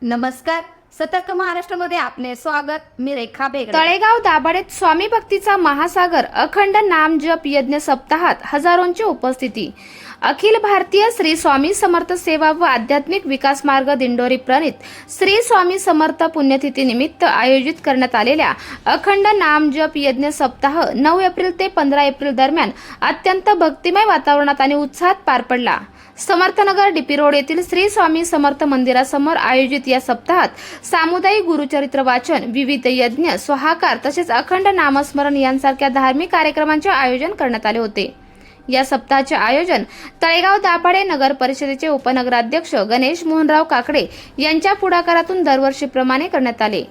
नमस्कार, सतर्क महाराष्ट्रामध्ये आपले स्वागत। मी रेखा बेगडे। तळेगाव दाभाडेत स्वामी भक्तीचा महासागर अखंड नाम जप यज्ञ सप्ताहात हजारोंची उपस्थिती। अखिल भारतीय श्री स्वामी समर्थ सेवा व आध्यात्मिक विकास मार्ग दिंडोरी प्रणित श्री स्वामी समर्थ पुण्यतिथी निमित्त आयोजित करण्यात आलेल्या अखंड नाम जप यज्ञ सप्ताह 9 एप्रिल ते 15 एप्रिल दरम्यान अत्यंत भक्तिमय वातावरणात आणि उत्साहात पार पडला। समर्थनगर डीपी रोड येथील श्री स्वामी समर्थ मंदिरासमोर आयोजित या सप्ताहात सामुदायिक गुरुचरित्र वाचन, विविध यज्ञ, स्वाहाकार तसेच अखंड नामस्मरण यांसारख्या धार्मिक कार्यक्रमांचे आयोजन करण्यात आले होते। या सप्ताहाचे आयोजन तळेगाव दाभाडे नगर परिषदेचे उपनगराध्यक्ष गणेश मोहनराव काकडे यांच्या पुढाकारातून दरवर्षीप्रमाणे करण्यात आले।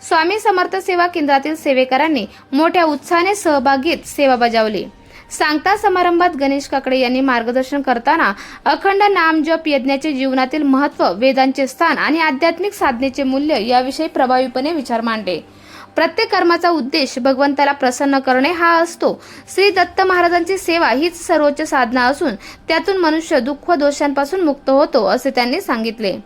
स्वामी समर्थ सेवा केंद्रातील सेवेकरांनी मोठ्या उत्साहाने सहभाग घेत सेवा बजावली। सांगता समारंभात गणेश काकडे यांनी मार्गदर्शन करताना अखंड नाम जप यज्ञाचे जीवनातील महत्त्व, वेदांचे स्थान आणि आध्यात्मिक साधनेचे मूल्य याविषयी प्रभावीपणे विचार मांडले। प्रत्येक कर्माचा उद्देश भगवंताला प्रसन्न करणे हा असतो। श्री दत्त महाराजांची सेवा हीच सर्वोच्च साधना असून त्यातून मनुष्य दुःख दोषांपासून मुक्त होतो असे त्यांनी सांगितले।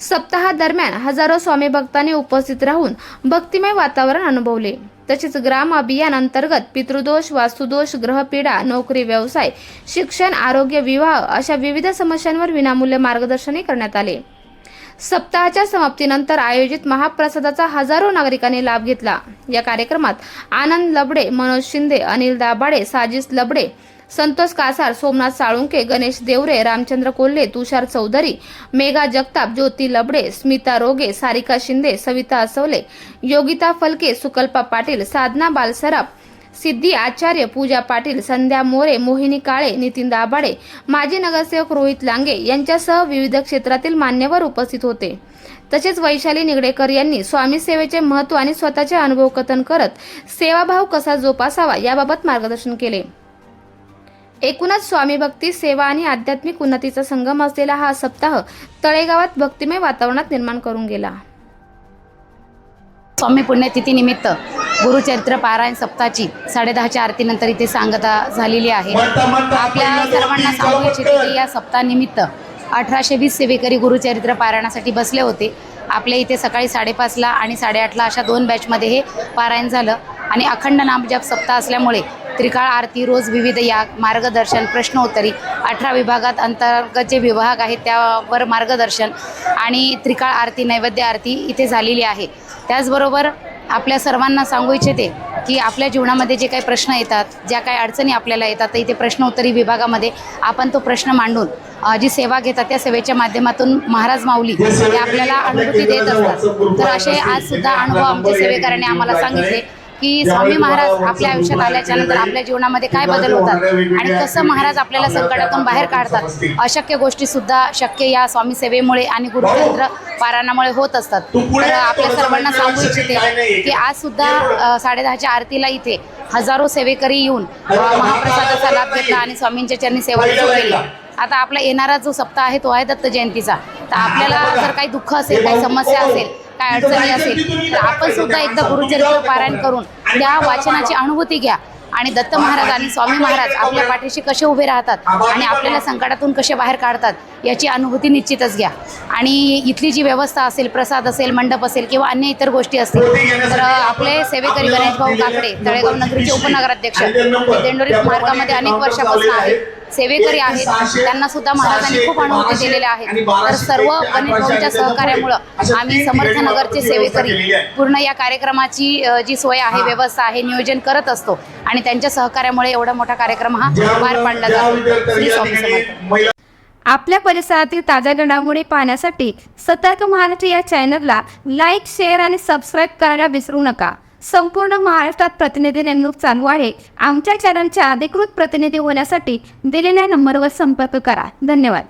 सप्ताहा दरम्यान हजारो स्वामी भक्तांनी उपस्थित राहून भक्तिमय वातावरण अनुभवले। तसेच ग्राम अभियान अंतर्गत पितृदोष, वास्तुदोष, ग्रहपीडा, नोकरी, व्यवसाय, शिक्षण, आरोग्य, विवाह अशा विविध समस्यांवर विनामूल्य मार्गदर्शनही करण्यात आले। सप्ताहाच्या समाप्तीनंतर आयोजित महाप्रसादाचा हजारो नागरिकांनी लाभ घेतला। या कार्यक्रमात आनंद लबडे, मनोज शिंदे, अनिल दाभाडे, साजिस लबडे, संतोष कासार, सोमनाथ साळुंके, गणेश देवरे, रामचंद्र कोल्हे, तुषार चौधरी, मेघा जगताप, ज्योती लबडे, स्मिता रोगे, सारिका शिंदे, सविता असवले, योगिता फलके, सुकल्पा पाटील, साधना बालसराफ, सिद्धी आचार्य, पूजा पाटील, संध्या मोरे, मोहिनी काळे, नितीन दाभाडे, माजी नगरसेवक रोहित लांगे यांच्यासह विविध क्षेत्रातील मान्यवर उपस्थित होते। तसेच वैशाली निगडेकर यांनी स्वामी सेवेचे महत्त्व आणि स्वतःचे अनुभव कथन करत सेवाभाव कसा जोपासावा याबाबत मार्गदर्शन केले। एकूणच स्वामी भक्ती, सेवा आणि आध्यात्मिक उन्नतीचा संगम असलेला हा सप्ताह तळेगावात भक्तिमय वातावरणात निर्माण करून गेला। स्वामी पुण्यतिथी निमित्त गुरुचरित्र पारायण सप्ताहाची 10:30च्या आरतीनंतर इथे सांगता झालेली आहे। आपल्या सर्वांना सांगू इच्छिते की या सप्ताहानिमित्त 1820 सेवेकरी गुरुचरित्र पारायणासाठी बसले होते। आपल्या इथे सकाळी 5:30ला आणि 8:30ला अशा 2 बॅचमध्ये हे पारायण झालं आणि अखंड नामजप सप्ताह असल्यामुळे त्रिकाळ आरती, रोज विविध याग, मार्गदर्शन, प्रश्नोत्तरी, 18 विभागात अंतर्गत जे विभाग आहेत त्यावर मार्गदर्शन आणि त्रिकाळ आरती, नैवेद्य आरती इथे झालेली आहे। त्याचबरोबर आपल्या सर्वांना सांगू इच्छिते की आपल्या जीवनामध्ये जे काही प्रश्न येतात, ज्या काही अडचणी आपल्याला येतात, तर इथे प्रश्नोत्तरी विभागामध्ये आपण तो प्रश्न मांडून जी सेवा घेतात त्या सेवेच्या माध्यमातून महाराज माऊली हे आपल्याला अनुभूती देत असतात। तर असे आजसुद्धा अनुभव आमच्या सेवेकरांनी आम्हाला सांगितले की स्वामी महाराज आपल्या आयुष्यात आल्याच्या नंतर आपल्या जीवनामध्ये काय बदल होतात आणि कसं महाराज आपल्याला संकटातून बाहेर काढतात। अशक्य गोष्टीसुद्धा शक्य या स्वामी सेवेमुळे आणि गुरुचरित्र पारायणामुळे होत असतात। तर आपल्या सर्वांना सांगू इच्छिते की आज सुद्धा 10:30च्या आरतीला इथे हजारो सेवेकरी येऊन महाप्रसादाचा लाभ घेतला आणि स्वामींच्या चरणी सेवा केली। आता आपला येणारा जो सप्ताह आहे तो आहे दत्त जयंतीचा। तर आपल्याला जर काही दुःख असेल, काही समस्या असेल, काय अडचणी असेल तर आपण सुद्धा एकदा गुरुचरित्र पारायण करून त्या वाचनाची अनुभूती घ्या आणि दत्त महाराज आणि स्वामी महाराज आपल्या पाठीशी कसे उभे राहतात आणि आपल्याला संकटातून कसे बाहेर काढतात याची अनुभूती निश्चितच घ्या। आणि इथली जी व्यवस्था असेल, प्रसाद असेल, मंडप असेल किंवा अन्य इतर गोष्टी असतील तर आपले सेवेकरी गणेश भाऊ काकडे, तळेगाव नगरीचे उपनगराध्यक्ष, दिंडोरी मार्गामध्ये अनेक वर्षापासून आहेत, सेवेकरी आहेत, त्यांना सुद्धा महाराजांनी खूप अनुभूती दिलेल्या आहेत। तर सर्व गणेश भाऊंच्या सहकार्यामुळं आम्ही समर्थनगरचे सेवेकरी पूर्ण या कार्यक्रमाची जी सोय आहे, व्यवस्था आहे, नियोजन करत असतो आणि त्यांच्या सहकार्यामुळे एवढा मोठा कार्यक्रम हा पार पाडला जातो। श्री स्वामी समर्थ। आपल्या परिसरातील ताज्या घडामोडी पाहण्यासाठी सतर्क महाराष्ट्र या चॅनलला लाईक, शेअर आणि सबस्क्राईब करायला विसरू नका। संपूर्ण महाराष्ट्रात प्रतिनिधी नेमणूक चालू आहे। आमच्या चॅनलच्या अधिकृत प्रतिनिधी होण्यासाठी दिलेल्या नंबरवर संपर्क करा। धन्यवाद।